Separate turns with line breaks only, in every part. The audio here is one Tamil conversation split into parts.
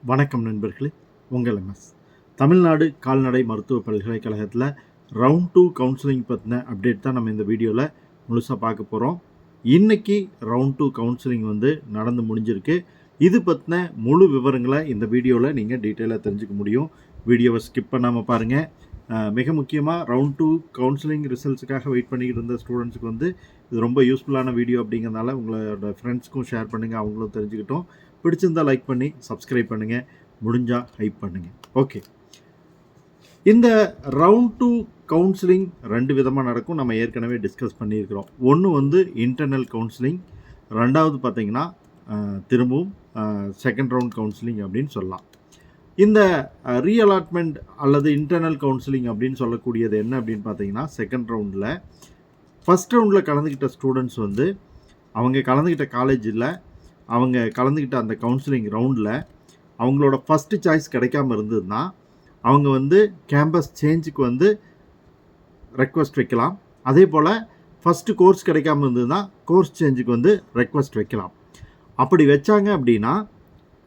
வணக்கம் நண்பர்களே, உங்கள் எம்எஸ் தமிழ்நாடு கால்நடை மருத்துவ பல்கலைக்கழகத்தில் ரவுண்ட் 2 கவுன்சிலிங் பற்றின அப்டேட் தான் நம்ம இந்த வீடியோவில் முழுசாக பார்க்க போகிறோம். இன்றைக்கி ரவுண்ட் 2 கவுன்சிலிங் நடந்து முடிஞ்சிருக்கு. இது பற்றின முழு விவரங்களை இந்த வீடியோவில் நீங்கள் டீட்டெயிலாக தெரிஞ்சுக்க முடியும். வீடியோவை ஸ்கிப் பண்ணாமல் பாருங்கள். மிக முக்கியமாக ரவுண்ட் 2 கவுன்சிலிங் ரிசல்ட்ஸுக்காக வெயிட் பண்ணிக்கிட்டு இருந்த ஸ்டூடெண்ட்ஸுக்கு இது ரொம்ப யூஸ்ஃபுல்லான வீடியோ அப்படிங்கிறதுனால உங்களோட ஃப்ரெண்ட்ஸ்க்கும் ஷேர் பண்ணுங்கள், அவங்களும் தெரிஞ்சுக்கிட்டோம். பிடிச்சிருந்தால் லைக் பண்ணி சப்ஸ்கிரைப் பண்ணுங்கள், முடிஞ்சால் ஹைப் பண்ணுங்கள். ஓகே, இந்த ரவுண்ட் 2 கவுன்சிலிங் 2 விதமாக நடக்கும். நம்ம ஏற்கனவே டிஸ்கஸ் பண்ணியிருக்கிறோம். ஒன்று இன்டர்னல் கவுன்சிலிங், ரெண்டாவது பார்த்திங்கன்னா திரும்பவும் செகண்ட் ரவுண்ட் கவுன்சிலிங் அப்படின்னு சொல்லலாம். இந்த ரீஅலாட்மெண்ட் அல்லது இன்டர்னல் கவுன்சிலிங் அப்படின்னு சொல்லக்கூடியது என்ன அப்படின்னு பார்த்தீங்கன்னா, செகண்ட் ரவுண்டில் ஃபஸ்ட் ரவுண்டில் கலந்துக்கிட்ட ஸ்டூடெண்ட்ஸ் அவங்க கலந்துக்கிட்ட காலேஜில் அவங்க கலந்துக்கிட்ட அந்த கவுன்சிலிங் ரவுண்டில் அவங்களோட ஃபஸ்ட்டு சாய்ஸ் கிடைக்காம இருந்ததுன்னா அவங்க கேம்பஸ் சேஞ்சுக்கு ரெக்வஸ்ட் வைக்கலாம். அதே போல் ஃபஸ்ட்டு கோர்ஸ் கிடைக்காம இருந்ததுன்னா கோர்ஸ் சேஞ்சுக்கு ரெக்வஸ்ட் வைக்கலாம். அப்படி வச்சாங்க அப்படின்னா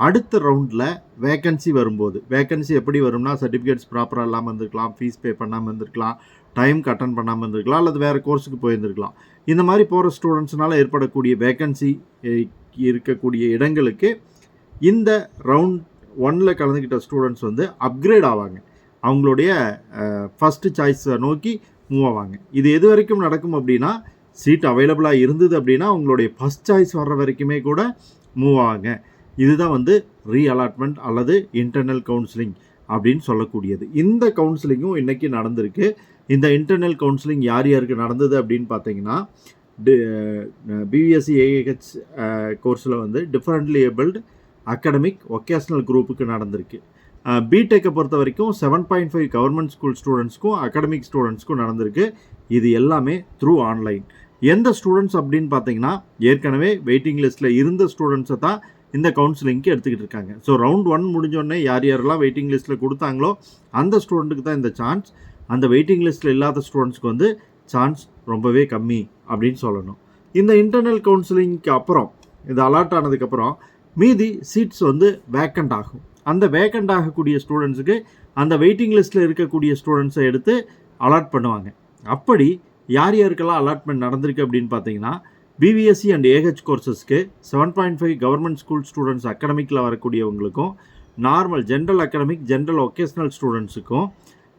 அடுத்த ரவுண்டில் வேக்கன்சி வரும்போது, வேக்கன்சி எப்படி வரும்னா, சர்டிஃபிகேட்ஸ் ப்ராப்பராக இல்லாமல் இருந்திருக்கலாம், ஃபீஸ் பே பண்ணாமல் இருந்திருக்கலாம், டைம் அட்டன் பண்ணாமல் இருந்திருக்கலாம், அல்லது வேறு கோர்ஸுக்கு போயிருந்துருக்கலாம். இந்த மாதிரி போகிற ஸ்டூடெண்ட்ஸ்னால் ஏற்படக்கூடிய வேக்கன்சி இருக்கக்கூடிய இடங்களுக்கு இந்த ரவுண்ட் 1 கலந்துக்கிட்ட ஸ்டூடெண்ட்ஸ் அப்கிரேட் ஆவாங்க. அவங்களுடைய ஃபஸ்ட்டு சாய்ஸை நோக்கி மூவ் ஆவாங்க. இது எது வரைக்கும் நடக்கும் அப்படின்னா, சீட் அவைலபிளாக இருந்தது அப்படின்னா அவங்களுடைய ஃபஸ்ட் சாய்ஸ் வர்ற வரைக்குமே கூட மூவ் ஆவாங்க. இதுதான் ரீஅலாட்மெண்ட் அல்லது இன்டர்னல் கவுன்சிலிங் அப்படின்னு சொல்லக்கூடியது. இந்த கவுன்சிலிங்கும் இன்றைக்கி நடந்திருக்கு. இந்த இன்டர்னல் கவுன்சிலிங் யார் யாருக்கு நடந்தது அப்படின்னு பார்த்தீங்கன்னா, பிவிஎஸ்சி ஏஹெச் கோர்ஸில் டிஃபரெண்ட்லி ஏபிள்டு அகாடமிக் ஒகேஷ்னல் குரூப்புக்கு நடந்திருக்கு. பிடெக்கை பொறுத்த வரைக்கும் 7.5 கவர்மெண்ட் ஸ்கூல் ஸ்டூடெண்ட்ஸ்க்கும் அகாடமிக் ஸ்டூடெண்ட்ஸ்க்கும் நடந்திருக்கு. இது எல்லாமே த்ரூ ஆன்லைன். எந்த ஸ்டூடெண்ட்ஸ் அப்படின்னு பார்த்தீங்கன்னா, ஏற்கனவே வெயிட்டிங் லிஸ்ட்டில் இருந்த ஸ்டூடெண்ட்ஸை தான் இந்த கவுன்சிலிங்க்கு எடுத்துக்கிட்டு இருக்காங்க. ஸோ ரவுண்ட் 1 முடிஞ்சோடனே யார் யாரெல்லாம் வெயிட்டிங் லிஸ்ட்டில் கொடுத்தாங்களோ அந்த ஸ்டூடெண்ட்டுக்கு தான் இந்த சான்ஸ். அந்த வெயிட்டிங் லிஸ்ட்டில் இல்லாத ஸ்டூடெண்ட்ஸ்க்கு சான்ஸ் ரொம்பவே கம்மி அப்படின்னு சொல்லணும். இந்த இன்டர்னல் கவுன்சிலிங்க்கு அப்புறம், இது அலாட் ஆனதுக்கப்புறம் மீதி சீட்ஸ் வேக்கண்ட் ஆகும். அந்த வேக்கண்ட் ஆகக்கூடிய ஸ்டூடெண்ட்ஸுக்கு அந்த வெயிட்டிங் லிஸ்ட்டில் இருக்கக்கூடிய ஸ்டூடெண்ட்ஸை எடுத்து அலாட் பண்ணுவாங்க. அப்படி யார் யாருக்கெல்லாம் அலாட்மெண்ட் நடந்திருக்கு அப்படின்னு பார்த்தீங்கன்னா, பிவிஎஸ்சி அண்ட் ஏஹெச் கோர்சஸ்க்கு 7.5 கவர்மெண்ட் ஸ்கூல் ஸ்டூடெண்ட்ஸ் அகாடமிக்கில் வரக்கூடியவங்களுக்கும், normal general academic general vocational ஸ்டூடெண்ட்ஸுக்கும்,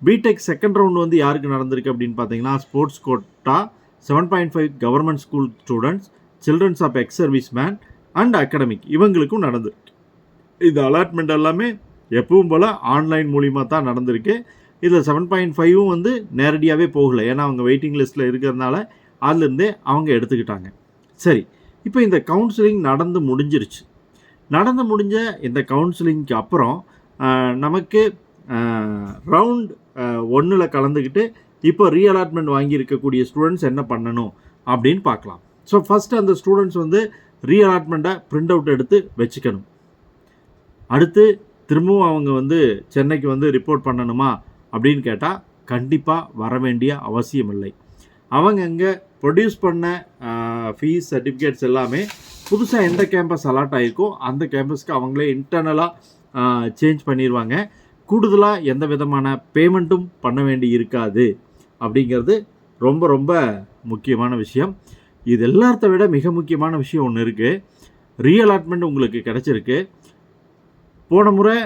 பிடெக் செகண்ட் ரவுண்ட் யாருக்கு நடந்திருக்கு அப்படின்னு பார்த்தீங்கன்னா, sports quota 7.5 government school students, children's of ex service man and academic இவங்களுக்கும் நடந்திருக்கு. இது அலாட்மெண்ட் எல்லாமே எப்பவும் போல் ஆன்லைன் மூலிமா தான் நடந்திருக்கு. இதில் 7.5ம் நேரடியாகவே போகலை, ஏன்னா அவங்க வெயிட்டிங் லிஸ்ட்டில் இருக்கிறதுனால அதுலேருந்தே அவங்க எடுத்துக்கிட்டாங்க. சரி, இப்போ இந்த கவுன்சிலிங் நடந்து முடிஞ்சிருச்சு. நடந்து முடிஞ்ச இந்த கவுன்சிலிங்க்கு அப்புறம் நமக்கு ரவுண்ட் 1 கலந்துக்கிட்டு இப்போ ரீஅலாட்மெண்ட் வாங்கியிருக்கக்கூடிய ஸ்டூடெண்ட்ஸ் என்ன பண்ணணும் அப்படின்னு பார்க்கலாம். ஸோ ஃபஸ்ட்டு அந்த ஸ்டூடெண்ட்ஸ் ரீஅலாட்மெண்ட்டை பிரிண்ட் அவுட் எடுத்து வச்சுக்கணும். அடுத்து திரும்பவும் அவங்க சென்னைக்கு ரிப்போர்ட் பண்ணணுமா அப்படின்னு கேட்டால் கண்டிப்பாக வர வேண்டிய அவசியம் இல்லை. அவங்க அங்கே ப்ரொடியூஸ் பண்ண ஃபீஸ் சர்டிஃபிகேட்ஸ் எல்லாமே புதுசாக எந்த கேம்பஸ் அலாட் ஆகிருக்கோ அந்த கேம்பஸ்க்கு அவங்களே இன்டர்னலாக சேஞ்ச் பண்ணிடுவாங்க. கூடுதலாக எந்த விதமான பேமெண்ட்டும் பண்ண வேண்டி இருக்காது அப்படிங்கிறது ரொம்ப ரொம்ப முக்கியமான விஷயம். இது எல்லாத்த விட மிக முக்கியமான விஷயம் ஒன்று இருக்குது. ரீஅலாட்மெண்ட் உங்களுக்கு கிடச்சிருக்கு. போன முறை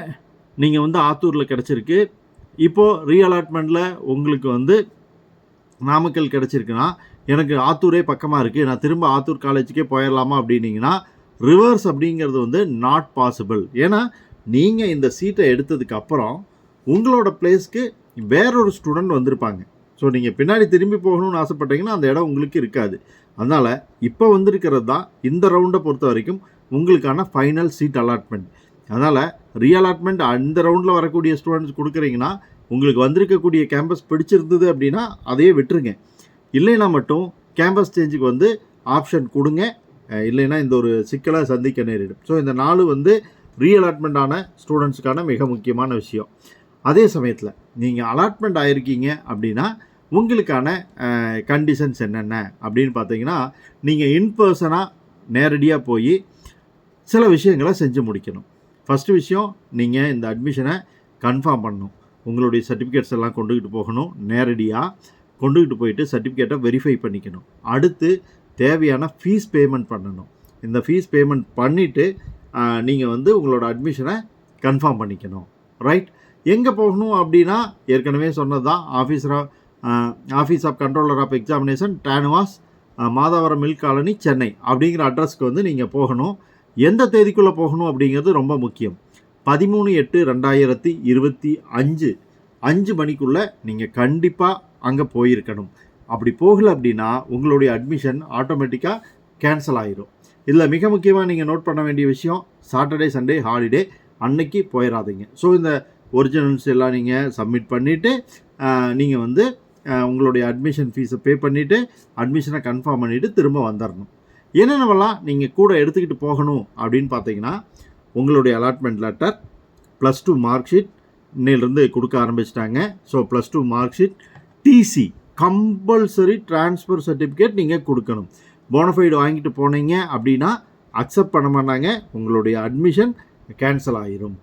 நீங்கள் ஆத்தூரில் கிடச்சிருக்கு. இப்போது ரீஅலாட்மெண்ட்டில் உங்களுக்கு நாமக்கல் கிடச்சிருக்குன்னா, எனக்கு ஆத்தூரே பக்கமாக இருக்குது, நான் திரும்ப ஆத்தூர் காலேஜுக்கே போயிடலாமா அப்படின்னீங்கன்னா, ரிவர்ஸ் அப்படிங்கிறது நாட் பாசிபிள். ஏன்னா நீங்கள் இந்த சீட்டை எடுத்ததுக்கு அப்புறம் உங்களோட பிளேஸ்க்கு வேறொரு ஸ்டூடெண்ட் வந்திருப்பாங்க. ஸோ நீங்கள் பின்னாடி திரும்பி போகணும்னு ஆசைப்பட்டீங்கன்னா அந்த இடம் உங்களுக்கு இருக்காது. அதனால் இப்போ வந்திருக்கிறது தான் இந்த ரவுண்டை பொறுத்த வரைக்கும் உங்களுக்கான ஃபைனல் சீட் அலாட்மெண்ட். அதனால் ரீஅலாட்மெண்ட் அந்த ரவுண்டில் வரக்கூடிய ஸ்டூடெண்ட்ஸ் கொடுக்குறீங்கன்னா, உங்களுக்கு வந்திருக்கக்கூடிய கேம்பஸ் பிடிச்சிருந்தது அப்படின்னா அதையே விட்டுருங்க. இல்லைன்னா மட்டும் கேம்பஸ் சேஞ்சுக்கு ஆப்ஷன் கொடுங்க. இல்லைன்னா இந்த ஒரு சிக்கலை சந்திக்க நேரிடும். ஸோ இந்த 4 ரீஅலாட்மெண்ட் ஆன ஸ்டூடெண்ட்ஸுக்கான மிக முக்கியமான விஷயம். அதே சமயத்தில் நீங்கள் அலாட்மெண்ட் ஆகிருக்கீங்க அப்படின்னா உங்களுக்கான கண்டிஷன்ஸ் என்னென்ன அப்படின்னு பார்த்தீங்கன்னா, நீங்கள் இன்பர்சனாக நேரடியாக போய் சில விஷயங்களை செஞ்சு முடிக்கணும். ஃபஸ்ட்டு விஷயம், நீங்கள் இந்த அட்மிஷனை கன்ஃபார்ம் பண்ணணும். உங்களுடைய சர்டிஃபிகேட்ஸ் எல்லாம் கொண்டுக்கிட்டு போகணும். நேரடியாக கொண்டுக்கிட்டு போயிட்டு சர்டிஃபிகேட்டை வெரிஃபை பண்ணிக்கணும். அடுத்து தேவையான ஃபீஸ் பேமெண்ட் பண்ணணும். இந்த ஃபீஸ் பேமெண்ட் பண்ணிவிட்டு நீங்கள் வந்து உங்களோட அட்மிஷனை கன்ஃபார்ம் பண்ணிக்கணும். ரைட்? எங்கே போகணும் அப்படின்னா, ஏற்கனவே சொன்னது தான், office of controller of examination, TANUVAS, Madhavaram mill colony, Chennai அப்படிங்கிற அட்ரஸ்க்கு வந்து நீங்கள் போகணும். எந்த தேதிக்குள்ளே போகணும் அப்படிங்கிறது ரொம்ப முக்கியம். 13/8/2025 5 மணிக்குள்ளே நீங்கள் கண்டிப்பாக அங்கே போயிருக்கணும். அப்படி போகலை அப்படின்னா உங்களுடைய அட்மிஷன் ஆட்டோமேட்டிக்காக கேன்சல் ஆகிடும். இதில் மிக முக்கியமாக நீங்கள் நோட் பண்ண வேண்டிய விஷயம், சாட்டர்டே சண்டே ஹாலிடே அன்னைக்கு போயிடாதீங்க. ஸோ இந்த ஒரிஜினல்ஸ் எல்லாம் நீங்கள் சப்மிட் பண்ணிவிட்டு நீங்கள் வந்து உங்களுடைய அட்மிஷன் ஃபீஸை பே பண்ணிவிட்டு அட்மிஷனை கன்ஃபார்ம் பண்ணிவிட்டு திரும்ப வந்துடணும். என்னென்னவெல்லாம் நீங்கள் கூட எடுத்துக்கிட்டு போகணும் அப்படின்னு பார்த்தீங்கன்னா, உங்களுடைய அலாட்மெண்ட் லெட்டர், +2 மார்க் ஷீட் இன்னிலிருந்து கொடுக்க ஆரம்பிச்சிட்டாங்க. So +2 mark sheet, TC compulsory transfer certificate நீங்கள் கொடுக்கணும். போனஃபைடு வாங்கிட்டு போனீங்க அப்படின்னா அக்செப்ட் பண்ண மாட்டாங்க, உங்களுடைய அட்மிஷன் கேன்சல் ஆகிரும்.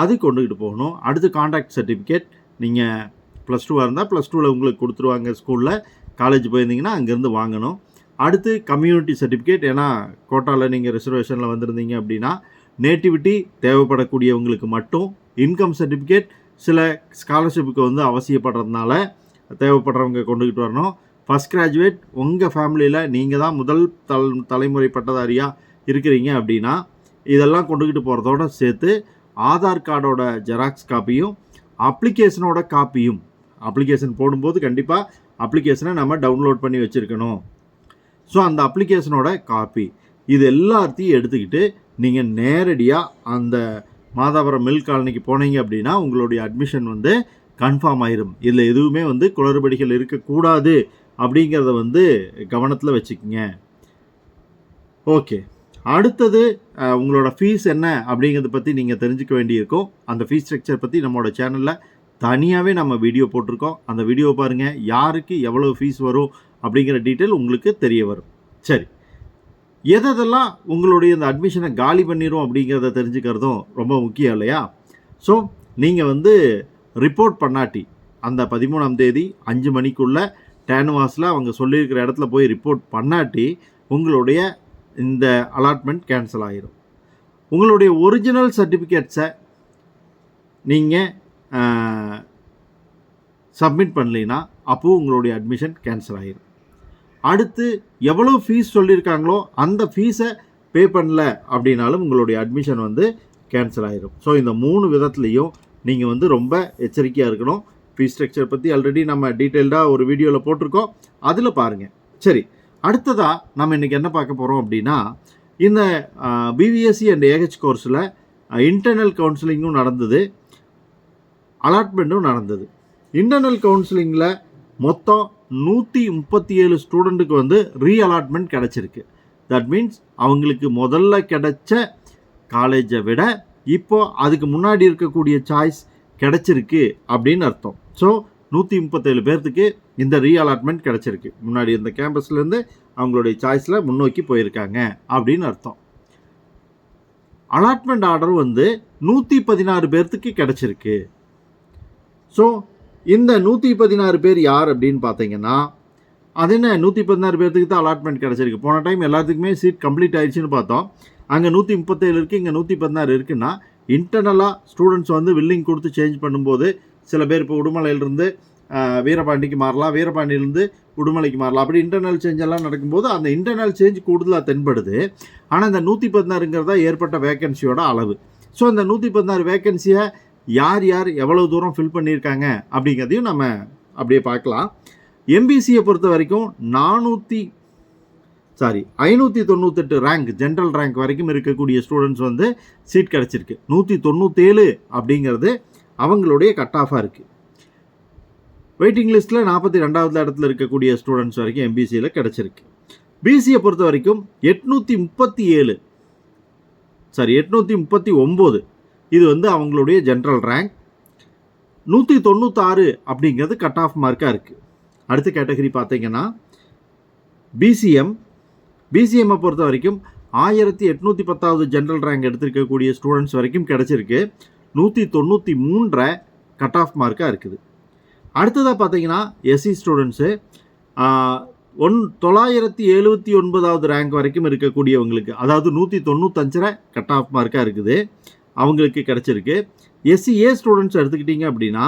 அது கொண்டுக்கிட்டு போகணும். அடுத்து கான்டாக்ட் சர்டிஃபிகேட், நீங்கள் +2 இருந்தால் +2ல் உங்களுக்கு கொடுத்துருவாங்க ஸ்கூலில். காலேஜ் போயிருந்தீங்கன்னா அங்கேருந்து வாங்கணும். அடுத்து கம்யூனிட்டி சர்டிஃபிகேட், ஏன்னா கோட்டாவில் நீங்கள் ரிசர்வேஷனில் வந்திருந்தீங்க அப்படின்னா நேட்டிவிட்டி தேவைப்படக்கூடியவங்களுக்கு மட்டும். இன்கம் சர்டிஃபிகேட் சில ஸ்காலர்ஷிப்புக்கு வந்து அவசியப்படுறதுனால தேவைப்படுறவங்க கொண்டுக்கிட்டு வரணும். ஃபஸ்ட் கிராஜுவேட், உங்கள் ஃபேமிலியில் நீங்கள் தான் முதல் தலைமுறை பட்டதாரியாக இருக்கிறீங்க அப்படின்னா இதெல்லாம் கொண்டுக்கிட்டு போகிறதோட சேர்த்து ஆதார் கார்டோட ஜெராக்ஸ் காப்பியும் அப்ளிகேஷனோட காப்பியும், அப்ளிகேஷன் போடும்போது கண்டிப்பாக அப்ளிகேஷனை நம்ம டவுன்லோட் பண்ணி வச்சுருக்கணும். ஸோ அந்த அப்ளிகேஷனோட காப்பி, இது எல்லாத்தையும் எடுத்துக்கிட்டு நீங்கள் நேரடியாக அந்த மாதாவரம் மில் காலனிக்கு போனீங்க அப்படின்னா உங்களுடைய அட்மிஷன் வந்து கன்ஃபார்ம் ஆயிரும். இதில் எதுவுமே வந்து குளறுபடிகள் இருக்கக்கூடாது அப்படிங்கிறத வந்து கவனத்தில் வச்சுக்கோங்க. ஓகே, அடுத்தது உங்களோட ஃபீஸ் என்ன அப்படிங்கிறத பற்றி நீங்கள் தெரிஞ்சுக்க வேண்டியிருக்கும். அந்த ஃபீஸ் ஸ்ட்ரக்சர் பற்றி நம்மளோட சேனலில் தனியாகவே நம்ம வீடியோ போட்டிருக்கோம். அந்த வீடியோ பாருங்கள், யாருக்கு எவ்வளோ ஃபீஸ் வரும் அப்படிங்கிற டீட்டெயில் உங்களுக்கு தெரிய வரும். சரி, எதெல்லாம் உங்களுடைய இந்த அட்மிஷனை காலி பண்ணிடும் அப்படிங்கிறத தெரிஞ்சுக்கிறதும் ரொம்ப முக்கியம் இல்லையா? ஸோ நீங்கள் வந்து ரிப்போர்ட் பண்ணாட்டி அந்த 13ஆம் தேதி 5 மணிக்குள்ளே டானுவாஸில் அவங்க சொல்லியிருக்கிற இடத்துல போய் ரிப்போர்ட் பண்ணாட்டி உங்களுடைய இந்த அலாட்மெண்ட் கேன்சல் ஆகிடும். உங்களுடைய ஒரிஜினல் சர்டிஃபிகேட்ஸை நீங்கள் சப்மிட் பண்ணலைன்னா அப்போது உங்களுடைய அட்மிஷன் கேன்சல் ஆகிடும். அடுத்து எவ்வளோ ஃபீஸ் சொல்லியிருக்காங்களோ அந்த ஃபீஸை பே பண்ணல அப்படின்னாலும் உங்களுடைய அட்மிஷன் வந்து கேன்சல் ஆகிடும். ஸோ இந்த 3 விதத்துலேயும் நீங்கள் வந்து ரொம்ப எச்சரிக்கையாக இருக்கணும். ஃபீஸ் ஸ்ட்ரக்சர் பற்றி ஆல்ரெடி நம்ம டீட்டெயில்டாக ஒரு வீடியோவில் போட்டிருக்கோம், அதில் பாருங்கள். சரி, அடுத்ததாக நம்ம இன்றைக்கி என்ன பார்க்க போகிறோம் அப்படின்னா, இந்த பிவிஎஸ்சி அண்ட் ஏஹெச் கோர்ஸில் இன்டர்னல் கவுன்சிலிங்கும் நடந்தது, அலாட்மெண்ட்டும் நடந்தது. இன்டர்னல் கவுன்சிலிங்கில் மொத்தம் 137 ஸ்டூடெண்ட்டுக்கு வந்து ரீஅலாட்மெண்ட் கிடச்சிருக்கு. தட் மீன்ஸ் அவங்களுக்கு முதல்ல கிடைச்ச காலேஜை விட இப்போ அதுக்கு முன்னாடி இருக்கக்கூடிய சாய்ஸ் கிடச்சிருக்கு அப்படின்னு அர்த்தம். ஸோ 137 பேர்த்துக்கு இந்த ரீஅலாட்மெண்ட் கிடச்சிருக்கு. முன்னாடி இந்த கேம்பஸ்லேருந்து அவங்களுடைய சாய்ஸில் முன்னோக்கி போயிருக்காங்க அப்படின்னு அர்த்தம். அலாட்மெண்ட் ஆர்டர் வந்து 116 பேர்த்துக்கு கிடச்சிருக்கு. ஸோ இந்த 116 பேர் யார் அப்படின்னு பார்த்தீங்கன்னா, அது என்ன 116 பேர்த்துக்கு தான் அலாட்மெண்ட் கிடச்சிருக்கு. போன டைம் எல்லாத்துக்குமே சீட் கம்ப்ளீட் ஆயிடுச்சுன்னு பார்த்தோம். அங்கே 137 இருக்குது, இங்கே 116 இருக்குன்னா இன்டர்னலாக ஸ்டூடெண்ட்ஸ் வந்து வில்லிங் கொடுத்து சேஞ்ச் பண்ணும்போது சில பேர் இப்போ உடுமலையிலிருந்து வீரபாண்டிக்கு மாறலாம், வீரபாண்டியிலேருந்து உடுமலைக்கு மாறலாம். அப்படி இன்டர்னல் சேஞ்ச் எல்லாம் நடக்கும்போது அந்த இன்டர்னல் சேஞ்ச் கூடுதலாக தென்படுது. ஆனால் இந்த 116ங்கிறதா ஏற்பட்ட வேக்கன்சியோட அளவு. ஸோ இந்த 116 வேக்கன்சியை யார் யார் எவ்வளோ தூரம் ஃபில் பண்ணியிருக்காங்க அப்படிங்கிறதையும் நம்ம அப்படியே பார்க்கலாம். எம்பிசியை பொறுத்த வரைக்கும் 598 ரேங்க், ஜென்ரல் ரேங்க் வரைக்கும் இருக்கக்கூடிய ஸ்டூடெண்ட்ஸ் வந்து சீட் கிடச்சிருக்கு. 197 அப்படிங்கிறது அவங்களுடைய கட் ஆஃபாக இருக்குது. வெயிட்டிங் லிஸ்ட்டில் 42வது இடத்துல இருக்கக்கூடிய ஸ்டூடெண்ட்ஸ் வரைக்கும் எம்பிசியில் கிடச்சிருக்கு. பிசியை பொறுத்த வரைக்கும் 839 இது வந்து அவங்களுடைய ஜென்ரல் ரேங்க். 196 அப்படிங்கிறது கட் ஆஃப் மார்க்காக இருக்குது. அடுத்த கேட்டகரி பார்த்தீங்கன்னா பிசிஎம்மை பொறுத்த வரைக்கும் 1810வது ஜென்ரல் ரேங்க் எடுத்திருக்கக்கூடிய ஸ்டூடெண்ட்ஸ் வரைக்கும் கிடச்சிருக்கு. 193 கட் ஆஃப் மார்க்காக இருக்குது. அடுத்ததாக பார்த்தீங்கன்னா எஸ்சி ஸ்டூடெண்ட்ஸு 979வது ரேங்க் வரைக்கும் இருக்கக்கூடியவங்களுக்கு, அதாவது 195 கட் ஆஃப் மார்க்காக இருக்குது, அவங்களுக்கு கிடச்சிருக்கு. எஸ்சிஏ ஸ்டூடெண்ட்ஸ் எடுத்துக்கிட்டிங்க அப்படின்னா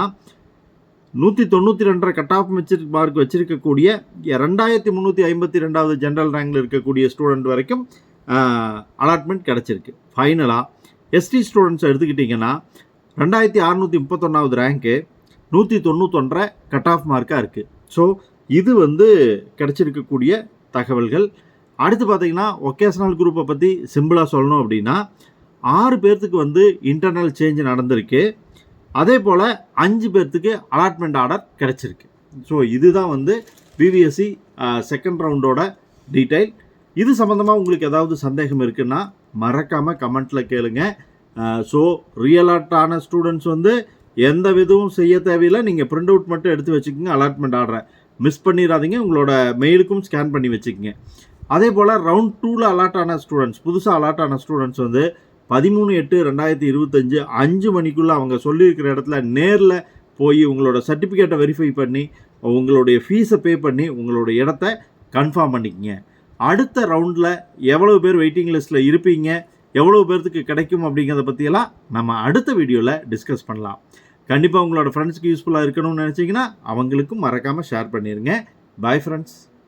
192 கட் ஆஃப் மார்க் வச்சிருக்கக்கூடிய 2352வது ஜென்ரல் ரேங்கில் இருக்கக்கூடிய ஸ்டூடெண்ட் வரைக்கும் அலாட்மெண்ட் கிடச்சிருக்கு. ஃபைனலாக எஸ்டி ஸ்டூடெண்ட்ஸ் எடுத்துக்கிட்டிங்கன்னா 2631வது ரேங்க்கு 191 கட் ஆஃப் மார்க்காக இருக்குது. ஸோ இது கிடச்சிருக்கக்கூடிய தகவல்கள். அடுத்து பார்த்தீங்கன்னா ஒகேஷனல் குரூப்பை பற்றி சிம்பிளாக சொல்லணும் அப்படின்னா 6 பேர்த்துக்கு இன்டர்னல் சேஞ்ச் நடந்திருக்கு. அதே போல் 5 பேர்த்துக்கு அலாட்மெண்ட் ஆர்டர் கிடச்சிருக்கு. ஸோ இதுதான் பிவிஎஸ்சி செகண்ட் ரவுண்டோட டீட்டெயில். இது சம்மந்தமாக உங்களுக்கு ஏதாவது சந்தேகம் இருக்குன்னா மறக்காமல் கமெண்ட்டில் கேளுங்க. ஸோ ரியலாட்டான ஸ்டூடெண்ட்ஸ் எந்த விதமும் செய்ய தேவையில்லை. நீங்கள் பிரிண்ட் அவுட் மட்டும் எடுத்து வச்சுக்கோங்க. அலாட்மெண்ட் ஆர்டரை மிஸ் பண்ணிடாதீங்க. உங்களோட மெயிலுக்கும் ஸ்கேன் பண்ணி வச்சுக்கோங்க. அதே போல் ரவுண்ட் 2ல் அலாட் ஆன ஸ்டூடெண்ட்ஸ், புதுசாக அலாட் ஆன ஸ்டூடெண்ட்ஸ் 13/8/2025 5 மணிக்குள்ளே அவங்க சொல்லியிருக்கிற இடத்துல நேரில் போய் உங்களோட சர்டிஃபிகேட்டை வெரிஃபை பண்ணி உங்களுடைய ஃபீஸை பே பண்ணி உங்களோட இடத்த கன்ஃபார்ம் பண்ணிக்கங்க. அடுத்த ரவுண்டில் எவ்வளோ பேர் வெயிட்டிங் லிஸ்ட்டில் இருப்பீங்க, எவ்வளோ பேர்த்துக்கு கிடைக்கும் அப்படிங்கிறத பற்றியெல்லாம் நம்ம அடுத்த வீடியோவில் டிஸ்கஸ் பண்ணலாம். கண்டிப்பாக உங்களோட ஃப்ரெண்ட்ஸ்க்கு யூஸ்ஃபுல்லாக இருக்கணும்னு நினச்சிங்கன்னா அவங்களுக்கும் மறக்காமல் ஷேர் பண்ணிடுங்க. Bye friends.